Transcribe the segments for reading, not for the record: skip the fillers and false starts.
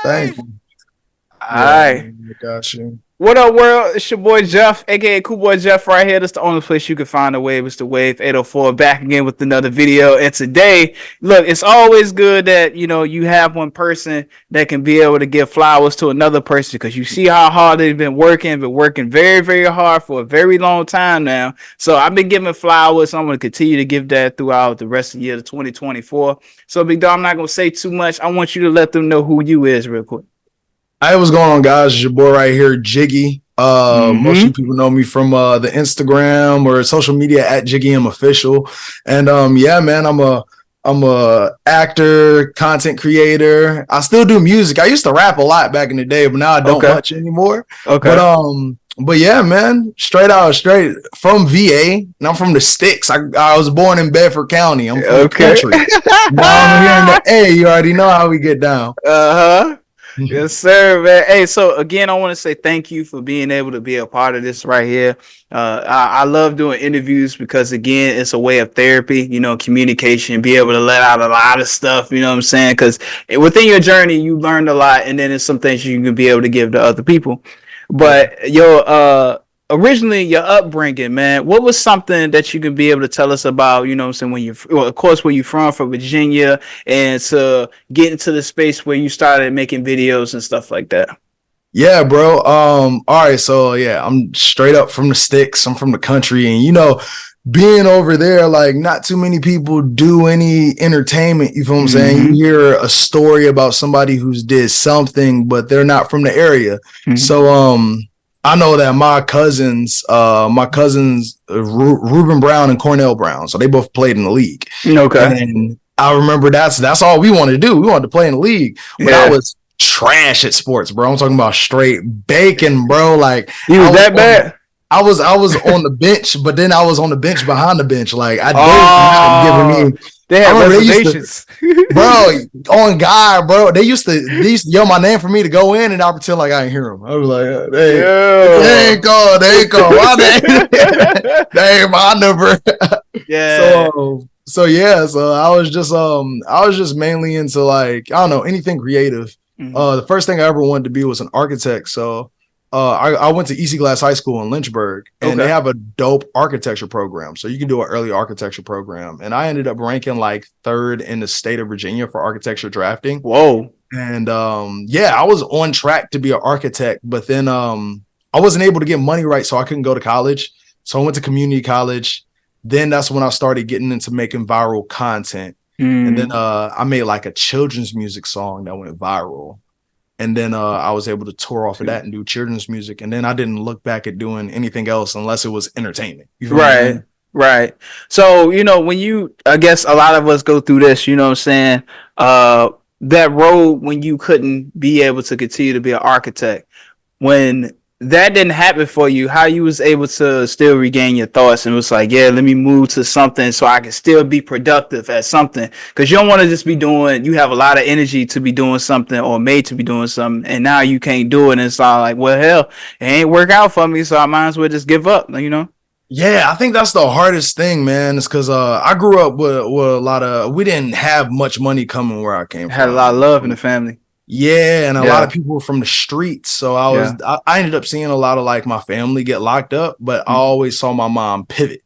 Thank you. All Yeah, right. man, I got you. What up, world? It's your boy Jeff, aka Cool Boy Jeff, right here. That's the only place you can find a wave. It's the Wave 804, back again with another video. And today, look, it's always good that you have one person that can be able to give flowers to another person because you see how hard they've been working very, very hard for a very long time now. So I've been giving flowers. I'm going to continue to give that throughout the rest of the year of 2024. So, Big Dog, I'm not going to say too much. I want you to let them know who you is real quick. Hey, what's going on, guys? It's your boy right here, Jiggy. Most of Mm-hmm. you people know me from the Instagram or social media at Jiggy M Official. And yeah, man, I'm a actor, content creator. I still do music. I used to rap a lot back in the day, but now I don't Okay. much anymore. But Okay. but yeah, man, straight from VA, and I'm from the sticks. I was born in Bedford County. I'm from the Okay. country. Now I'm here in the A. You already know how we get down. Uh-huh. Yes, sir, man. Hey, so again, I want to say thank you for being able to be a part of this right here. I love doing interviews because again, it's a way of therapy, communication, be able to let out a lot of stuff, you know what I'm saying? Because within your journey, you learned a lot, and then there's some things you can be able to give to other people. Yeah. But originally your upbringing, man, what was something that you can be able to tell us about, you know what I'm saying, when of course, where you from Virginia, and to get into the space where you started making videos and stuff like that. Yeah, bro. All right, so yeah, I'm straight up from the sticks. I'm from the country, and being over there, like not too many people do any entertainment. You feel what I'm saying? You Mm-hmm. hear a story about somebody who's did something, but they're not from the area. Mm-hmm. So I know that my cousins, Reuben Brown and Cornell Brown, so they both played in the league, Okay. and I remember that's all we wanted to do. We wanted to play in the league, but I Yeah. was trash at sports, bro. I'm talking about straight bacon, bro. Like You was I was that on bad? I was on the bench, but then I was on the bench behind the bench. Like they was not giving Oh, me. they I had remember they used to, reservations. bro, on God, bro. They used to yell my name for me to go in, and I pretend like I didn't hear them. I was like, they Yo. ain't call, they ain't call. Why they ain't my number? Yeah. So yeah, so I was just mainly into like I don't know anything creative. Mm-hmm. The first thing I ever wanted to be was an architect. So I went to Easy Glass High School in Lynchburg, and they Okay. have a dope architecture program. So you can do an early architecture program, and I ended up ranking like third in the state of Virginia for architecture drafting. Whoa. And yeah, I was on track to be an architect, but then I wasn't able to get money right, so I couldn't go to college. So I went to community college. Then that's when I started getting into making viral content. And then Mm. I made like a children's music song that went viral. And then I was able to tour off of that and do children's music. And then I didn't look back at doing anything else unless it was entertainment. You feel what I'm Right. saying? Right. So, when I guess a lot of us go through this, you know what I'm saying? That road when you couldn't be able to continue to be an architect, when that didn't happen for you, how you was able to still regain your thoughts and was like, yeah, let me move to something so I can still be productive at something. Because you don't want to just be doing, you have a lot of energy to be doing something or made to be doing something, and now you can't do it. And it's all like, well, hell, it ain't work out for me, so I might as well just give up. Yeah, I think that's the hardest thing, man. It's because I grew up with a lot of we didn't have much money coming where I came Had a lot of from. love in the family. Yeah, and a lot of Yeah. people were from the streets. So I was Yeah. I ended up seeing a lot of like my family get locked up, but I Mm-hmm. always saw my mom pivot.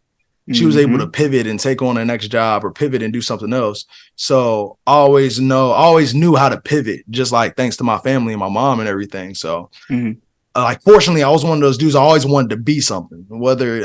She was able to Mm-hmm. pivot and take on the next job or pivot and do something else. So I always knew how to pivot, just like thanks to my family and my mom and everything. So Mm-hmm. like fortunately I was one of those dudes. I always wanted to be something, whether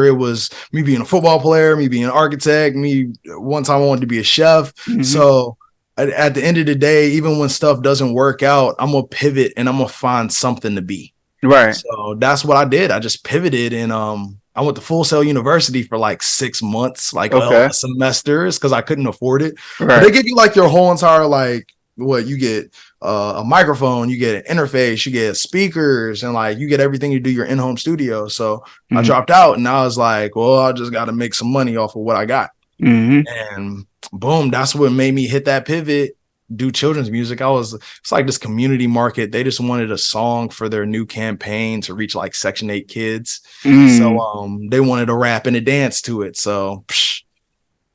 it was me being a football player, me being an architect, me one time I wanted to be a chef. Mm-hmm. So at the end of the day, even when stuff doesn't work out, I'm gonna pivot and I'm gonna find something to be. Right. So that's what I did. I just pivoted and I went to Full Sail University for like 6 months, like Okay. semesters, because I couldn't afford it. But they Right. give you like your whole entire like what you get a microphone, you get an interface, you get speakers, and like you get everything to do your in-home studio. So I Mm-hmm. dropped out and I was like, well, I just got to make some money off of what I got. Mm-hmm. And boom, that's what made me hit that pivot, do children's music. It's like this community market. They just wanted a song for their new campaign to reach like Section 8 kids. So Mm-hmm. they wanted a rap and a dance to it. So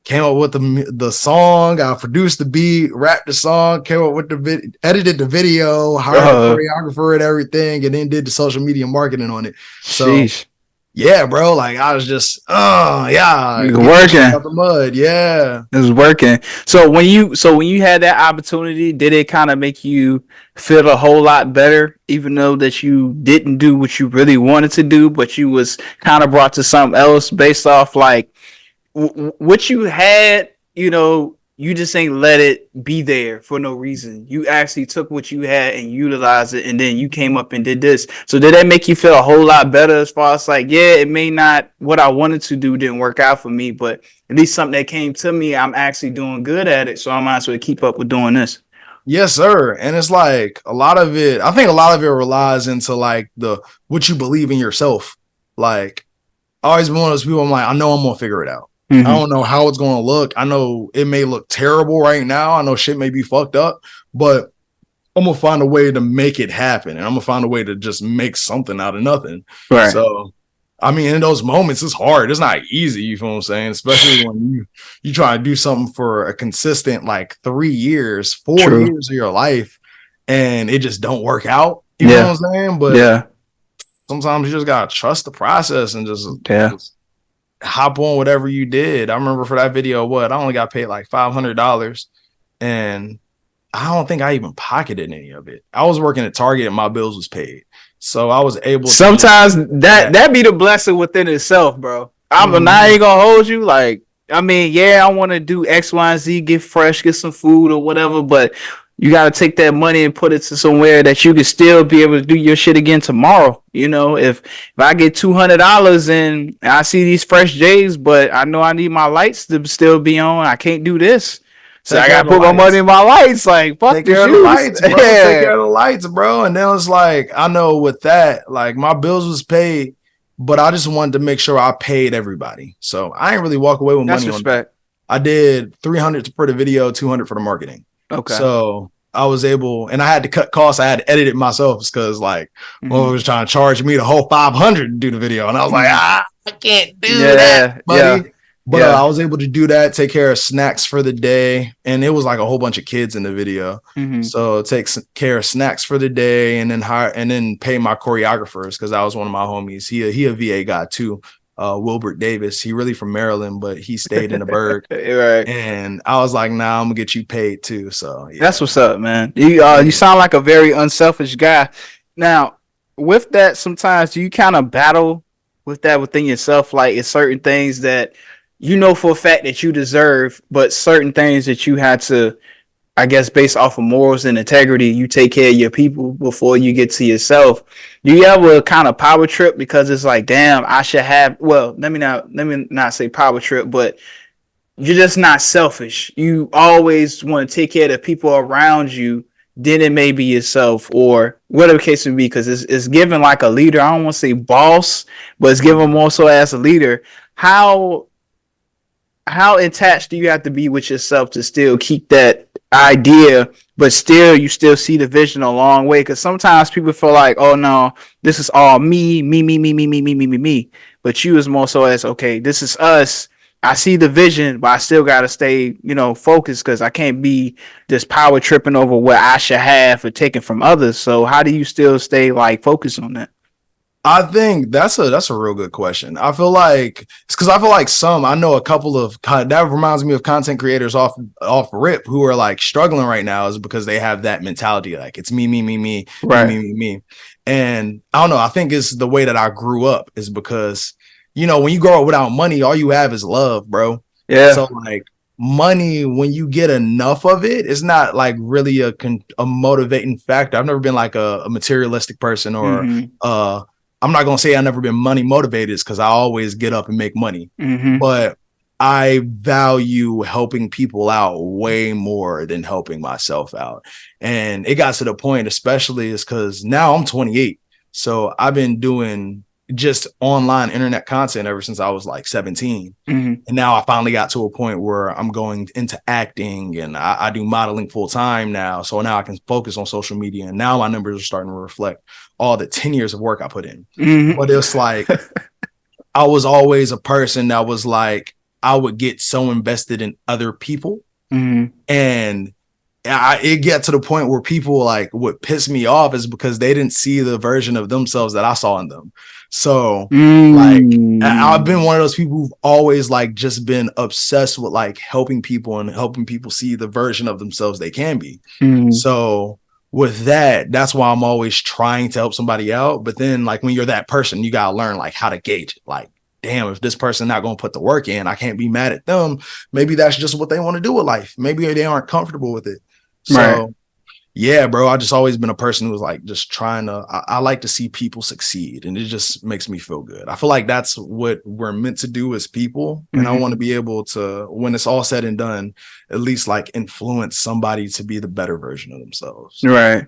came up with the song. I produced the beat, rapped the song, came up with the edited the video, hired a choreographer and everything, and then did the social media marketing on it. So Sheesh. yeah, bro, like I was just, yeah, You get that shit working. out the mud. Yeah. It was working. So when you had that opportunity, did it kind of make you feel a whole lot better, even though that you didn't do what you really wanted to do, but you was kind of brought to something else based off like what you had, you know, you just ain't let it be there for no reason. You actually took what you had and utilized it, and then you came up and did this. So did that make you feel a whole lot better as far as like, yeah, it may not what I wanted to do didn't work out for me, but at least something that came to me, I'm actually doing good at it, so I might as well keep up with doing this. Yes, sir. And it's like a lot of it, I think a lot of it relies into like the what you believe in yourself. Like I always been one of those people, I'm like, I know I'm gonna figure it out. I Mm-hmm. don't know how it's gonna look. I know it may look terrible right now. I know shit may be fucked up, but I'm gonna find a way to make it happen. And I'm gonna find a way to just make something out of nothing. Right. So I mean, in those moments, it's hard. It's not easy, you feel what I'm saying? Especially when you try to do something for a consistent like 3 years, four True. years of your life, and it just don't work out. You know Yeah. what I'm saying? But Yeah. sometimes you just gotta trust the process and Yeah. just hop on whatever you did. I remember for that video, I only got paid like $500, and I don't think I even pocketed any of it. I was working at Target and my bills was paid, so I was able to just Sometimes that. that be the blessing within itself, bro. I'm not Mhm. even gonna hold you. Like, I mean, yeah, I want to do X, Y, and Z, get fresh, get some food or whatever, but you gotta take that money and put it to somewhere that you can still be able to do your shit again tomorrow. You know, if I get $200 and I see these fresh J's, but I know I need my lights to still be on, I can't do this. So Take I care of gotta the put my money lights. in my lights. Like, fuck Take the care of the shoes. lights, bro. Take Yeah. care of the lights, bro. And then it's like, I know with that, like my bills was paid, but I just wanted to make sure I paid everybody. So I ain't really walk away with That's money on that. respect. I did 300 for the video, 200 for the marketing. Okay. So I was able, and I had to cut costs. I had to edit it myself because like, Mm-hmm. well, was trying to charge me the whole 500 to do the video. And I was like, Mm-hmm. I can't do that, Yeah, yeah, buddy. But yeah. I was able to do that, take care of snacks for the day. And it was like a whole bunch of kids in the video. Mm-hmm. So take care of snacks for the day and then hire and then pay my choreographers because that was one of my homies. He a VA guy too. Wilbert Davis. He really from Maryland, but he stayed in the Berg. Right. And I was like, nah, I'm gonna get you paid too. So That's yeah. what's up, man. You Yeah. sound like a very unselfish guy. Now, with that, sometimes do you kind of battle with that within yourself? Like, it's certain things that you know for a fact that you deserve, but certain things that you had to, I guess, based off of morals and integrity, you take care of your people before you get to yourself. Do you ever kind of power trip because it's like, damn, I should have? Well, let me not say power trip, but you're just not selfish. You always want to take care of the people around you. Then it may be yourself or whatever the case may be, because it's given like a leader. I don't want to say boss, but it's given more so as a leader. How how attached do you have to be with yourself to still keep that idea, but still you still see the vision a long way? Because sometimes people feel like, oh no, this is all me. But you is more so as, okay, this is us. I see the vision, but I still gotta stay, focused because I can't be just power tripping over what I should have or taking from others. So how do you still stay like focused on that? I think that's a real good question. I feel like it's because I feel like I know a couple of that reminds me of content creators off rip who are like struggling right now is because they have that mentality like it's Right. me. And I don't know. I think it's the way that I grew up is because when you grow up without money, all you have is love, bro. Yeah. So like money, when you get enough of it, it's not like really a motivating factor. I've never been like a materialistic person or Mm-hmm. I'm not gonna say I've never been money motivated because I always get up and make money, Mm-hmm. but I value helping people out way more than helping myself out. And it got to the point, especially is because now I'm 28. So I've been doing just online internet content ever since I was like 17. Mm-hmm. And now I finally got to a point where I'm going into acting and I do modeling full time now. So now I can focus on social media. And now my numbers are starting to reflect all the 10 years of work I put in. Mm-hmm. But it's like, I was always a person that was like, I would get so invested in other people, Mm-hmm. and it get to the point where people like what piss me off is because they didn't see the version of themselves that I saw in them. So like I've been one of those people who've always like just been obsessed with like helping people and helping people see the version of themselves they can be. Mm-hmm. So with that, that's why I'm always trying to help somebody out. But then like when you're that person, you gotta learn like how to gauge it. Like, damn, if this person not gonna put the work in, I can't be mad at them. Maybe that's just what they want to do with life. Maybe they aren't comfortable with it. Right. So yeah, bro, I just always been a person who's like just trying to. I like to see people succeed, and it just makes me feel good. I feel like that's what we're meant to do as people, and I want to be able to, when it's all said and done, at least like influence somebody to be the better version of themselves. Right.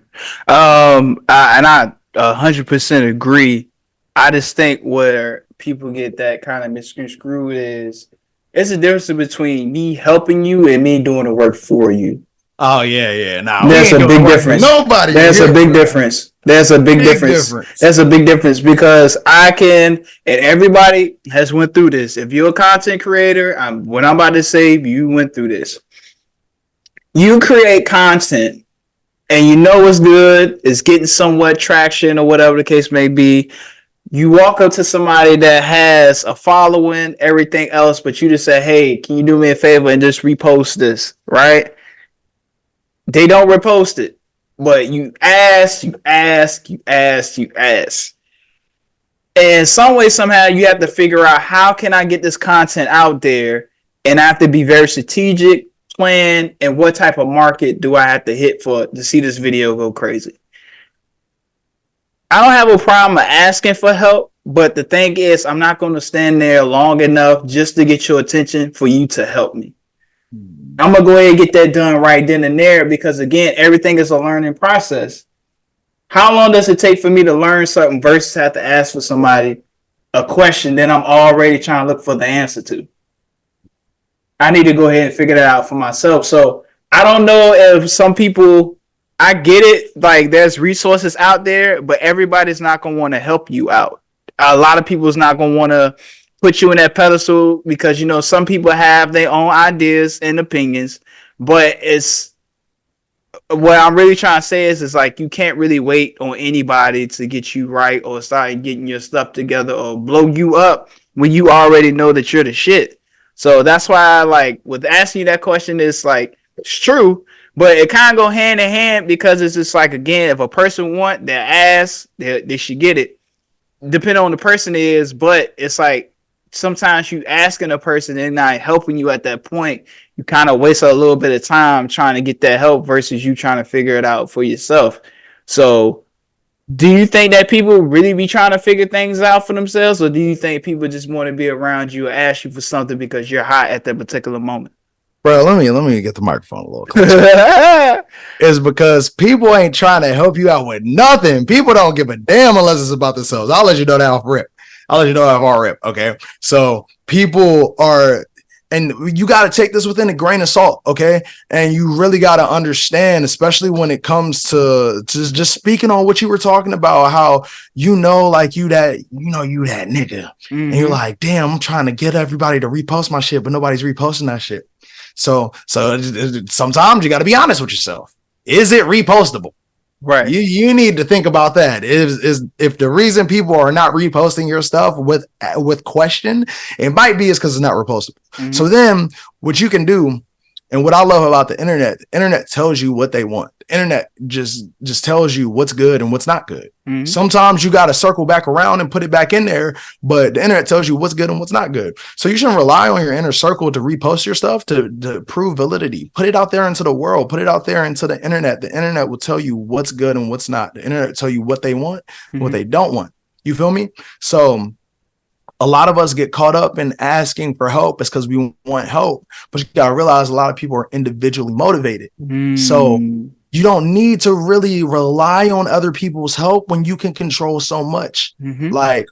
And I 100% agree. I just think where people get that kind of misconstrued is it's a difference between me helping you and me doing the work for you. Oh yeah. Nah, we There's ain't a doing big work for difference. nobody. There's a Here, big bro. difference. There's a big difference. There's a big difference because I can, and everybody has went through this. If you're a content creator, what I'm about to say, you went through this. You create content and you know it's good, it's getting somewhat traction or whatever the case may be. You walk up to somebody that has a following, everything else, but you just say, hey, can you do me a favor and just repost this, right? They don't repost it, but you ask. And some way, somehow, you have to figure out how can I get this content out there, and I have to be very strategic, plan, and what type of market do I have to hit for to see this video go crazy. I don't have a problem asking for help, but the thing is, I'm not going to stand there long enough just to get your attention for you to help me. I'm going to go ahead and get that done right then and there because, again, everything is a learning process. How long does it take for me to learn something versus have to ask for somebody a question that I'm already trying to look for the answer to? I need to go ahead and figure that out for myself. So I don't know if some people, I get it, like there's resources out there, but everybody's not going to want to help you out. A lot of people's not going to want to put you in that pedestal because, you know, some people have their own ideas and opinions, but it's what I'm really trying to say is like you can't really wait on anybody to get you right or start getting your stuff together or blow you up when you already know that you're the shit. So that's why I like with asking you that question is like it's true, but it kind of go hand in hand because it's just like again, if a person want their ass, they should get it. Depending on the person is, but it's like sometimes you asking a person and not helping you at that point, you kind of waste a little bit of time trying to get that help versus you trying to figure it out for yourself. So do you think that people really be trying to figure things out for themselves, or do you think people just want to be around you or ask you for something because you're hot at that particular moment? Bro, let me get the microphone a little closer. It's because people ain't trying to help you out with nothing. People don't give a damn unless it's about themselves. I'll let you know that off rip. I'll let you know that off rip. Okay. So people are, and you got to take this within a grain of salt. Okay. And you really got to understand, especially when it comes to just speaking on what you were talking about, how, like you that nigga. And you're like, damn, I'm trying to get everybody to repost my shit, but nobody's reposting that shit. So sometimes you got to be honest with yourself. Is it repostable? Right. You need to think about that. Is if the reason people are not reposting your stuff with question, it might be is because it's not repostable. So then what you can do, and what I love about the internet tells you what they want. The internet just tells you what's good and what's not good. Sometimes you got to circle back around and put it back in there, but the internet tells you what's good and what's not good. So you shouldn't rely on your inner circle to repost your stuff to prove validity. Put it out there into the world. Put it out there into the internet. The internet will tell you what's good and what's not. The internet will tell you what they want, what they don't want. You feel me? So a lot of us get caught up in asking for help. It's because we want help, but you got to realize a lot of people are individually motivated. So you don't need to really rely on other people's help when you can control so much. Like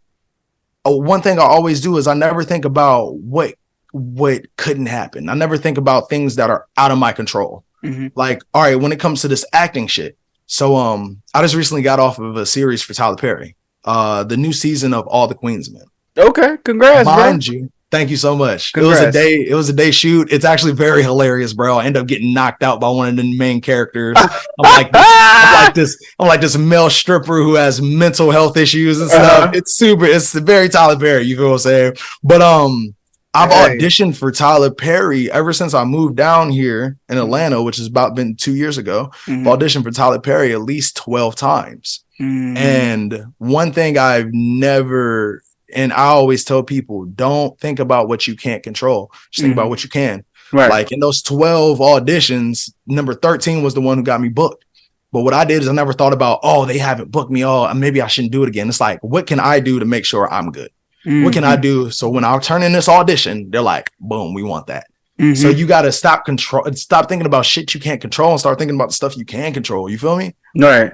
one thing I always do is I never think about what couldn't happen. I never think about things that are out of my control. Like, all right, when it comes to this acting shit. So I just recently got off of a series for Tyler Perry, the new season of All the Queensmen. Okay, congrats, mind you, Thank you so much. It was a Congrats. day. It was a day shoot. It's actually very hilarious, bro. I end up getting knocked out by one of the main characters. I'm like this. I'm like this. I'm like this male stripper who has mental health issues and stuff. Uh-huh. It's super. It's very Tyler Perry. You feel what I'm saying? But I've Hey. auditioned for Tyler Perry ever since I moved down here in Mm-hmm. Atlanta, which has about been 2 years ago. I've Mm-hmm. auditioned for Tyler Perry at least 12 times. Mm-hmm. And one thing I've never, and I always tell people, don't think about what you can't control. Just think about Mm-hmm. what you can. Right. Like in those 12 auditions, number 13 was the one who got me booked. But what I did is I never thought about, oh, they haven't booked me. Oh, maybe I shouldn't do it again. It's like, what can I do to make sure I'm good? What can I Mm-hmm. do? So when I turn in this audition, they're like, boom, we want that. So Mm-hmm. you got to stop thinking about shit you can't control and start thinking about the stuff you can control. You feel me? Right.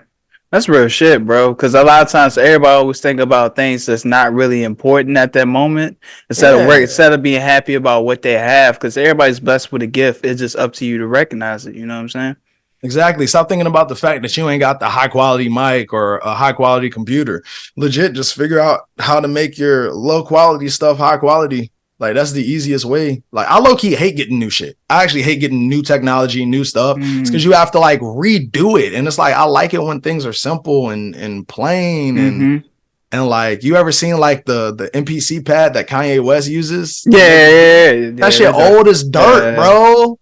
That's real shit, bro. Because a lot of times everybody always think about things that's not really important at that moment Yeah. instead of being happy about what they have. Because everybody's blessed with a gift. It's just up to you to recognize it. You know what I'm saying? Exactly. Stop thinking about the fact that you ain't got the high quality mic or a high quality computer. Legit, just figure out how to make your low quality stuff high quality. Like that's the easiest way. Like I low key hate getting new shit. I actually hate getting new technology, new stuff. It's because Mm-hmm. you have to like redo it, and it's like I like it when things are simple and plain Mm-hmm. and like you ever seen like the NPC pad that Kanye West uses Yeah, to make yeah, yeah, that yeah. shit old as dirt, bro.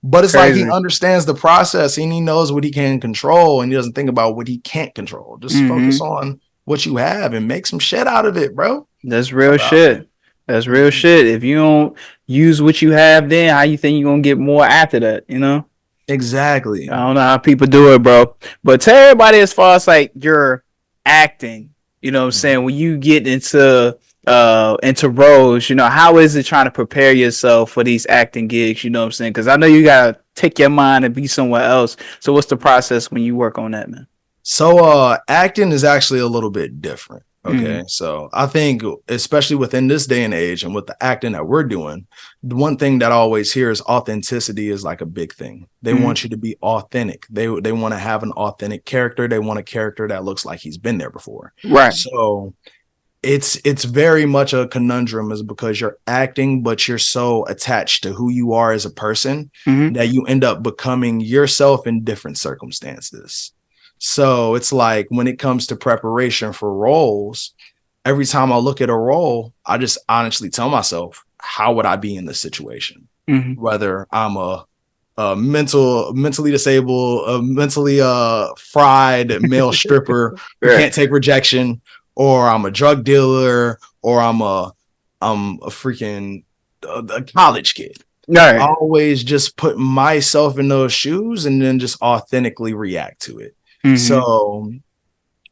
But it's like he Crazy. understands the process and he knows what he can control and he doesn't think about what he can't control. Just focus Mm-hmm. on what you have and make some shit out of it, bro. That's real About shit. That's real shit. If you don't use what you have, then how you think you're gonna get more after that? You know? I exactly. don't know how people do it, bro. But tell everybody as far as like your acting, you know what I'm saying, when you get into roles, you know, how is it trying to prepare yourself for these acting gigs, you know what I'm saying? Because I know you gotta take your mind and be somewhere else. So what's the process when you work on that, man? So acting is actually a little bit different. Mm-hmm. Okay. So I think especially within this day and age and with the acting that we're doing, the one thing that I always hear is authenticity is like a big thing. They Mm-hmm. want you to be authentic. They want to have an authentic character. They want a character that looks like he's been there before. Right. So it's very much a conundrum is because you're acting but you're so attached to who you are as a person Mm-hmm. that you end up becoming yourself in different circumstances. So it's like when it comes to preparation for roles, every time I look at a role, I just honestly tell myself, how would I be in this situation? Mm-hmm. Whether I'm a mentally disabled, a mentally fried male stripper who Right. can't take rejection, or I'm a drug dealer, or I'm a freaking a college kid. All I right. always just put myself in those shoes and then just authentically react to it. Mm-hmm. So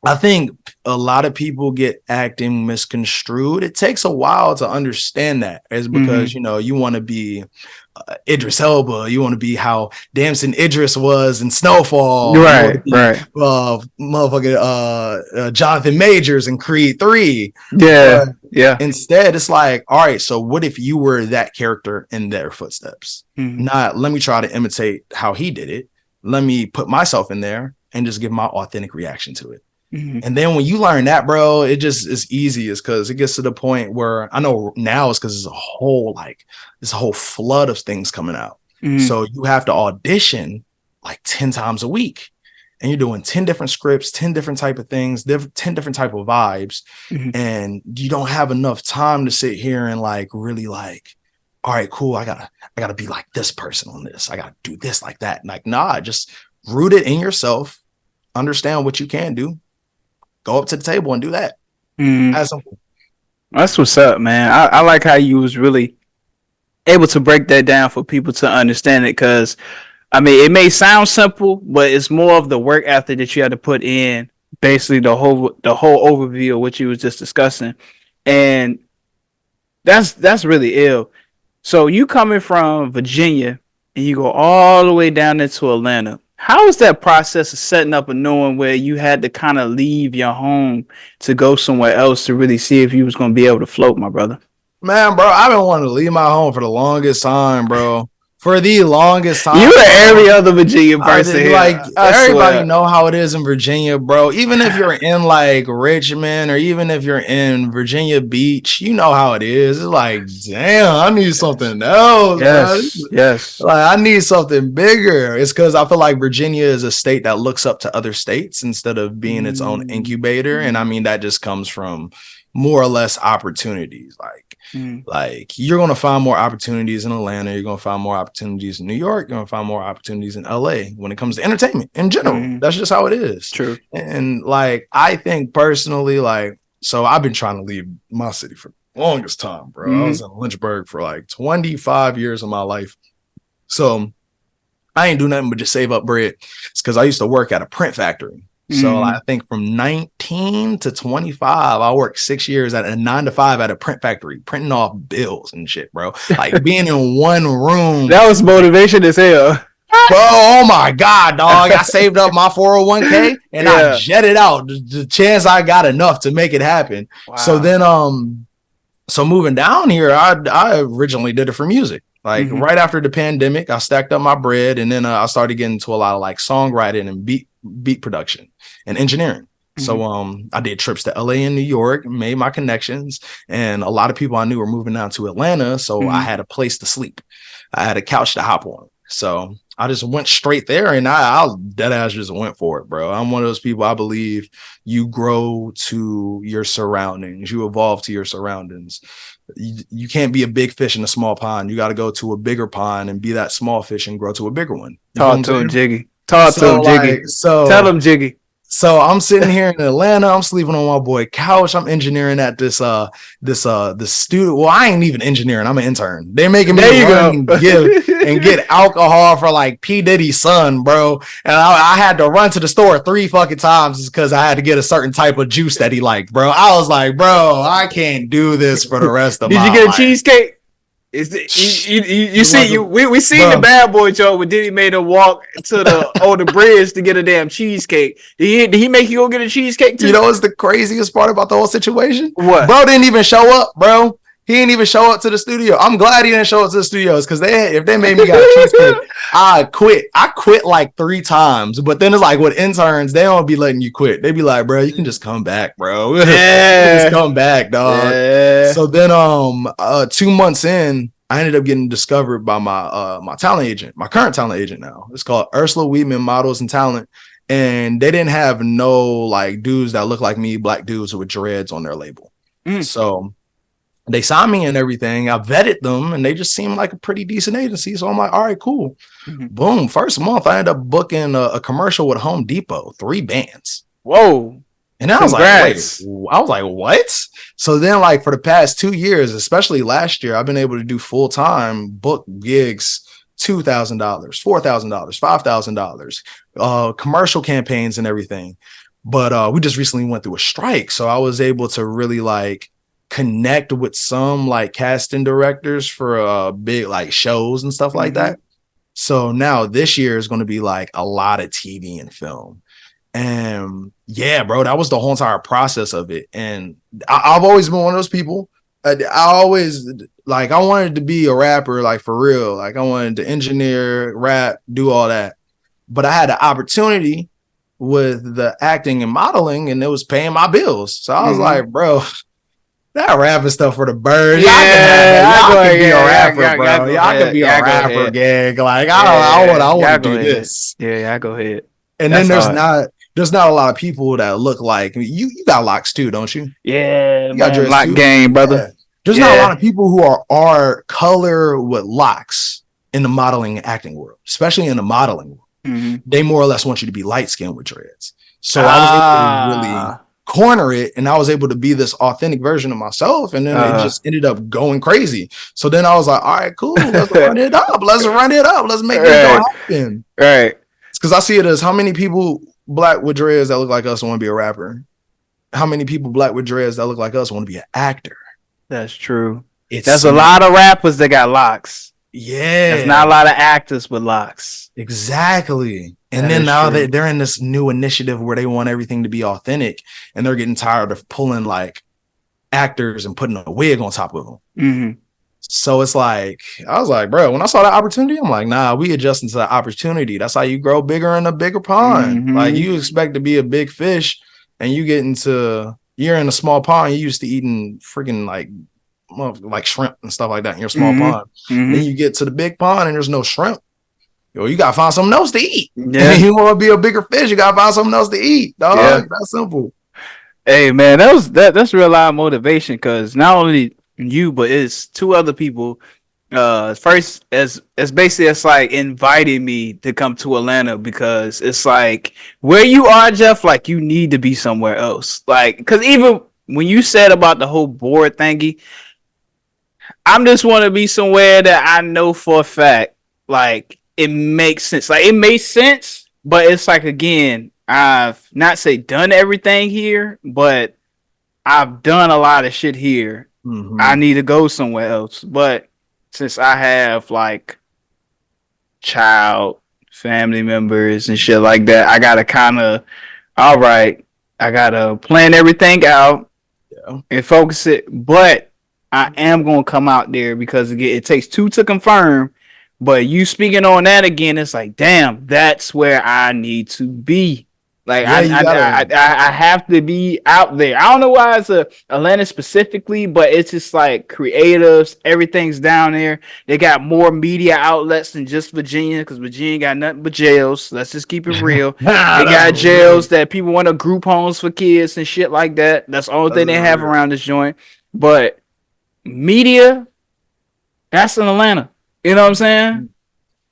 I think a lot of people get acting misconstrued. It takes a while to understand that, is Mm-hmm. because you want to be Idris Elba, you want to be how Damson Idris was in Snowfall, you want to Right. be Right. motherfucking Jonathan Majors in Creed 3, Yeah. but Yeah. instead it's like, all right, so what if you were that character in their footsteps? Mm-hmm. Not let me try to imitate how he did it. Let me put myself in there and just give my authentic reaction to it. Mm-hmm. And then when you learn that, bro, it just is easy. Is because it gets to the point where I know now it's because there's a whole flood of things coming out. Mm-hmm. So you have to audition like 10 times a week. And you're doing 10 different scripts, 10 different type of things, 10 different type of vibes. Mm-hmm. And you don't have enough time to sit here and like really like, all right, cool. I gotta be like this person on this. I gotta do this like that. Like, nah, just root it in yourself, understand what you can do, go up to the table and do that. Mm-hmm. As simple. That's what's up, man. I like how you was really able to break that down for people to understand it. Because I mean, it may sound simple, but it's more of the work ethic that you had to put in. Basically, the whole overview of what you was just discussing, and that's really ill. So you coming from Virginia and you go all the way down into Atlanta. How was that process of setting up and knowing where you had to kind of leave your home to go somewhere else to really see if you was going to be able to float, my brother? Man, bro, I've been wanting to leave my home for the longest time, bro. For the longest time, You and bro, every other Virginia person here. like I everybody swear. know how it is in Virginia, bro. Even if you're in like Richmond or even if you're in Virginia Beach, you know how it is. It's like, Yes. damn, I need Yes. something else, bro. Yes. Yes. Like I need something bigger. It's because I feel like Virginia is a state that looks up to other states instead of being its own incubator. And I Mm. mean that just comes from more or less opportunities. Mm. Like you're gonna find more opportunities in Atlanta, you're gonna find more opportunities in New York, you're gonna find more opportunities in LA when it comes to entertainment in general. Mm. That's just how it is. True. And like I think personally, like, so I've been trying to leave my city for the longest time, bro. I Mm-hmm. was in Lynchburg for like 25 years of my life. So I ain't do nothing but just save up bread. It's because I used to work at a print factory. So Mm-hmm. I think from 19 to 25, I worked 6 years at a 9 to 5 at a print factory, printing off bills and shit, bro. Like being in one room. That was motivation as hell. Bro, oh my God, dog. I saved up my 401k and I Yeah. jetted out. The chance I got enough to make it happen. So Wow. then so moving down here, I originally did it for music. Like Mm-hmm. right after the pandemic, I stacked up my bread, and then I started getting into a lot of like songwriting and beat production and engineering. Mm-hmm. So I did trips to LA and New York, made my connections, and a lot of people I knew were moving down to Atlanta, so I Mm-hmm. had a place to sleep. I had a couch to hop on. So I just went straight there, and I dead ass just went for it, bro. I'm one of those people. I believe you grow to your surroundings, you evolve to your surroundings. You can't be a big fish in a small pond. You got to go to a bigger pond and be that small fish and grow to a bigger one. You Talk to him, Jiggy. Tell him, Jiggy. So I'm sitting here in Atlanta. I'm sleeping on my boy couch. I'm engineering at this studio. Well, I ain't even engineering. I'm an intern. They're making me run and get alcohol for like P Diddy's son, bro. And I had to run to the store 3 fucking times because I had to get a certain type of juice that he liked, bro. I was like, bro, I can't do this for the rest of Did my you get a life. cheesecake? Is it, you see we seen bro. the Bad Boy joke when Diddy made him walk to the bridge to get a damn cheesecake. Did he make you go get a cheesecake too? You know what's the craziest part about the whole situation? What? Bro didn't even show up, bro. He didn't even show up to the studio. I'm glad he didn't show up to the studios because if they made me got a cheesecake, I quit. I quit like 3 times. But then it's like with interns, they don't be letting you quit. They be like, bro, you can just come back, bro. Yeah. Just come back, dog. Yeah. So then 2 months in, I ended up getting discovered by my talent agent, my current talent agent now. It's called Ursula Weedman Models and Talent. And they didn't have no like dudes that look like me, black dudes with dreads on their label. So they signed me and everything. I vetted them and they just seemed like a pretty decent agency. So I'm like, all right, cool. Mm-hmm. Boom. First month, I ended up booking a commercial with Home Depot, 3 bands. Whoa. And I was like, wait, I was like, what? So then like for the past 2 years, especially last year, I've been able to do full-time book gigs, $2,000, $4,000, $5,000, commercial campaigns and everything. But we just recently went through a strike. So I was able to really like connect with some like casting directors for big like shows and stuff like that. So now this year is going to be like a lot of TV and film. And yeah, bro, that was the whole entire process of it. And I've always been one of those people. I always like, I wanted to be a rapper, like for real. Like I wanted to engineer, rap, do all that. But I had an opportunity with the acting and modeling and it was paying my bills. So I was like, bro, that rapping stuff for the birds. Y'all can be a rapper, bro. Y'all can be a rapper gig. Like I want to do this. Yeah, I go ahead. And then there's not a lot of people that look like you. You got locks too, don't you? Yeah, you got man, lock game, brother. Yeah. There's not a lot of people who are color with locks in the modeling and acting world, especially in the modeling world. Mm-hmm. They more or less want you to be light skinned with dreads. So I was able to really corner it, and I was able to be this authentic version of myself, and then it just ended up going crazy. So then I was like, all right, cool, let's run it up. Let's make this go happen. Right. It's because I see it as how many people black with dreads that look like us want to be a rapper? How many people black with dreads that look like us want to be an actor? That's true. There's a lot of rappers that got locks. Yeah. There's not a lot of actors with locks. Exactly. And then now they're in this new initiative where they want everything to be authentic, and they're getting tired of pulling like actors and putting a wig on top of them. Mm-hmm. So it's like, I was like, bro, when I saw that opportunity, I'm like, nah, we adjusting to the opportunity. That's how you grow bigger in a bigger pond. Like Mm-hmm. you expect to be a big fish and you're in a small pond. You used to eating freaking like shrimp and stuff like that in your small Mm-hmm. pond. And then Mm-hmm. you get to the big pond and there's no shrimp. Yo, you gotta find something else to eat. Yeah. You want to be a bigger fish, you gotta find something else to eat, Yeah. dog. That's simple. Hey man, that's real live motivation because not only you, but it's two other people. First, as basically it's like inviting me to come to Atlanta because it's like where you are, Jeff. Like you need to be somewhere else. Like because even when you said about the whole board thingy, I'm just want to be somewhere that I know for a fact, like it makes sense. Like it makes sense, but it's like again, I've not say done everything here, but I've done a lot of shit here. I Mm-hmm. need to go somewhere else. But since I have like child, family members and shit like that, I gotta kind of, all right, I gotta plan everything out Yeah. and focus it. But I am gonna come out there because again, it takes two to confirm. But you speaking on that again, it's like, damn, that's where I need to be. Like Yeah, you gotta. I have to be out there. I don't know why it's a Atlanta specifically, but it's just like creatives, everything's down there. They got more media outlets than just Virginia because Virginia got nothing but jails. Let's just keep it real. They That's got for real. jails that people want to group homes for kids and shit like that. That's the only That's thing they for have real. around this joint. But media, that's in Atlanta. You know what I'm saying?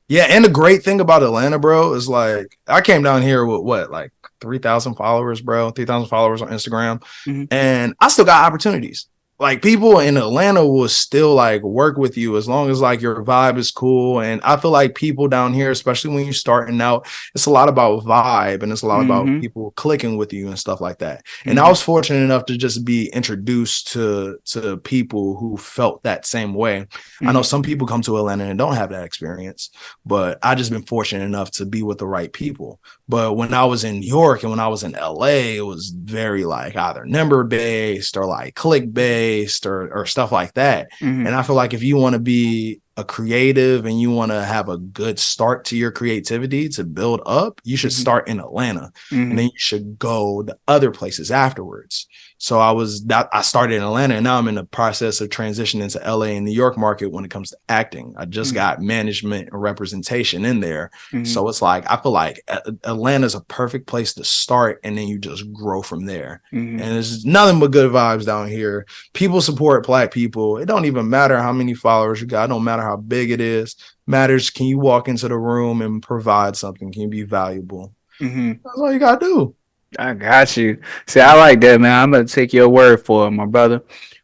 Yeah, and the great thing about Atlanta, bro, is like I came down here with what, like 3,000 followers, bro, 3,000 followers on Instagram, Mm-hmm. and I still got opportunities. Like people in Atlanta will still like work with you as long as like your vibe is cool. And I feel like people down here, especially when you're starting out, it's a lot about vibe and it's a lot about Mm-hmm. people clicking with you and stuff like that. And I Mm-hmm. was fortunate enough to just be introduced to people who felt that same way. I know Mm-hmm. some people come to Atlanta and don't have that experience, but I just been fortunate enough to be with the right people. But when I was in New York and when I was in LA, it was very like either number based or like click based or stuff like that. Mm-hmm. And I feel like if you want to be a creative and you want to have a good start to your creativity to build up, you should Mm-hmm. start in Atlanta and Mm-hmm. then you should go to other places afterwards. So I started in Atlanta and now I'm in the process of transitioning to LA and New York market when it comes to acting. I just Mm-hmm. got management and representation in there. Mm-hmm. So it's like I feel like Atlanta's a perfect place to start and then you just grow from there. Mm-hmm. And there's nothing but good vibes down here. People support black people. It don't even matter how many followers you got. It don't matter how big it is. It matters, can you walk into the room and provide something? Can you be valuable? Mm-hmm. That's all you gotta do. I got you. See, I like that, man. I'm gonna take your word for it, my brother.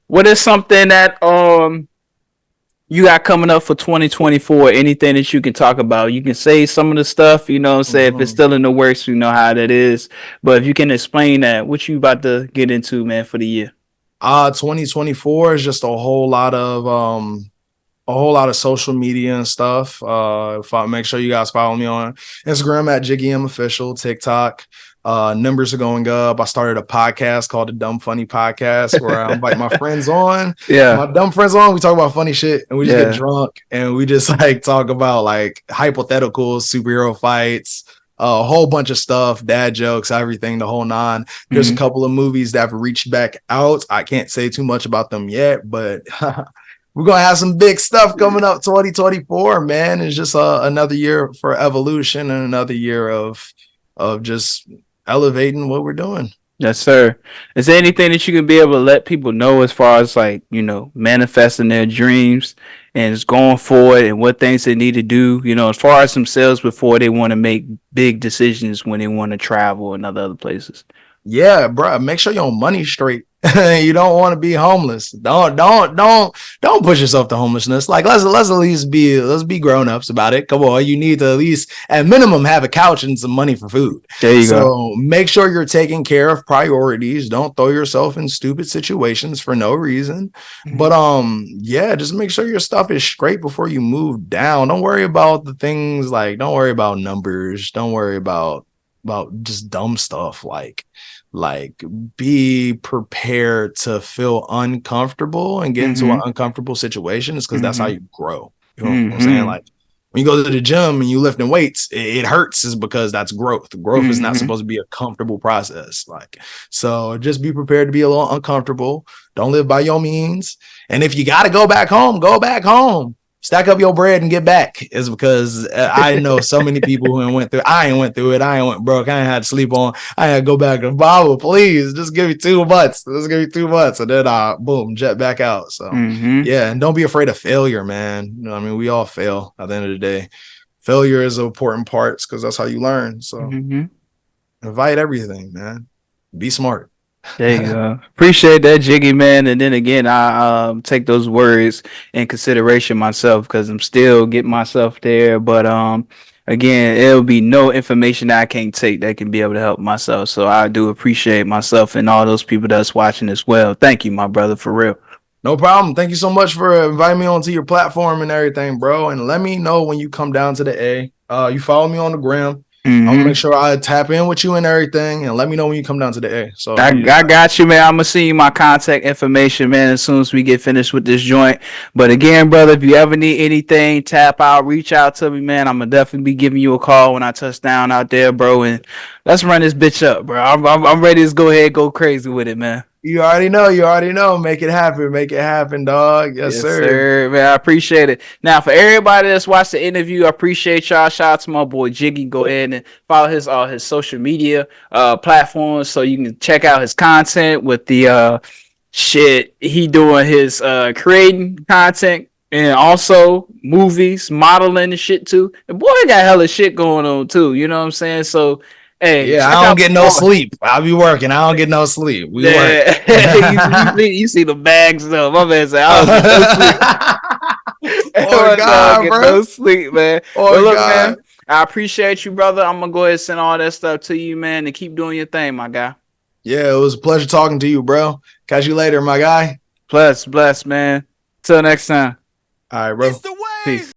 What is something that you got coming up for 2024? Anything that you can talk about? You can say some of the stuff, you know, say if it's Mhm. still in the works, you know how that is. But if you can explain that, what you about to get into, man, for the year? 2024 is just a whole lot of social media and stuff. If I make sure you guys follow me on Instagram at Jiggy Official, TikTok. Numbers are going up. I started a podcast called the Dumb Funny Podcast where I invite my friends on. Yeah, My dumb friends on, we talk about funny shit and we just get yeah. drunk and we just like talk about like hypotheticals, superhero fights, a whole bunch of stuff, dad jokes, everything, the whole nine. There's a Mm-hmm. couple of movies that have reached back out. I can't say too much about them yet, but we're gonna have some big stuff coming up 2024, man. It's just another year for evolution and another year of just elevating what we're doing. Yes, sir. Is there anything that you can be able to let people know as far as like, you know, manifesting their dreams and just going forward and what things they need to do, you know, as far as themselves before they want to make big decisions when they want to travel and other places? Yeah, bro. Make sure your money's straight. You don't want to be homeless. Don't push yourself to homelessness. Like let's at least be grown ups about it. Come on, you need to at least at minimum have a couch and some money for food. There you go. So make sure you're taking care of priorities. Don't throw yourself in stupid situations for no reason. But Mm-hmm. yeah, just make sure your stuff is straight before you move down. Don't worry about the things like don't worry about numbers. Don't worry about just dumb stuff like be prepared to feel uncomfortable and get into an Mm-hmm. uncomfortable situation is because that's how Mm-hmm. you grow. You know what I'm saying? Mm-hmm. Like when you go to the gym and you lifting weights, it hurts is because that's growth. Growth is not Mm-hmm. supposed to be a comfortable process. Like, so just be prepared to be a little uncomfortable. Don't live by your means. And if you got to go back home, go back home. Stack up your bread and get back is because I know so many people who went through. I ain't went through it. I ain't went broke. I ain't had to sleep on. I had to go back to Bible. Please, just give me 2 months. Just give me 2 months, and then boom, jet back out. So Mm-hmm. yeah, and don't be afraid of failure, man. You know, I mean, we all fail at the end of the day. Failure is an important part because that's how you learn. So Mm-hmm. invite everything, man. Be smart. There you go. Appreciate that, Jiggy, man. And then again, I take those words in consideration myself because I'm still getting myself there. But again, it'll be no information that I can't take that can be able to help myself. So I do appreciate myself and all those people that's watching as well. Thank you, my brother, for real. No problem. Thank you so much for inviting me onto your platform and everything, bro. And let me know when you come down to the A. You follow me on the gram. I'm gonna make Mm-hmm. sure I tap in with you and everything, and let me know when you come down to the A. So yeah, I got you, man. I'm gonna send you my contact information, man, as soon as we get finished with this joint. But again, brother, if you ever need anything, tap out, reach out to me, man. I'm gonna definitely be giving you a call when I touch down out there, bro. And let's run this bitch up, bro. I'm ready to go ahead, go crazy with it, man. you already know. You already know. Make it happen. Make it happen, dog. Yes, Yes, sir. sir, man. I appreciate it. Now, for everybody that's watched the interview, I appreciate y'all. Shout out to my boy Jiggy. Go ahead and follow his social media platforms so you can check out his content with the shit he doing his creating content and also movies, modeling and shit too. The boy got hella shit going on too. You know what I'm saying? So hey, Yeah, check I don't out get no all. sleep. I'll be working. I don't get no sleep. We work. Yeah, you see the bags though. My man said I don't get no sleep. Oh Everyone don't God, get bro. no sleep, man. But Oh look, God. man, I appreciate you, brother. I'm gonna go ahead and send all that stuff to you, man, and keep doing your thing, my guy. Yeah, it was a pleasure talking to you, bro. Catch you later, my guy. Bless, man. Till next time. All right, It's bro. the wave. Peace.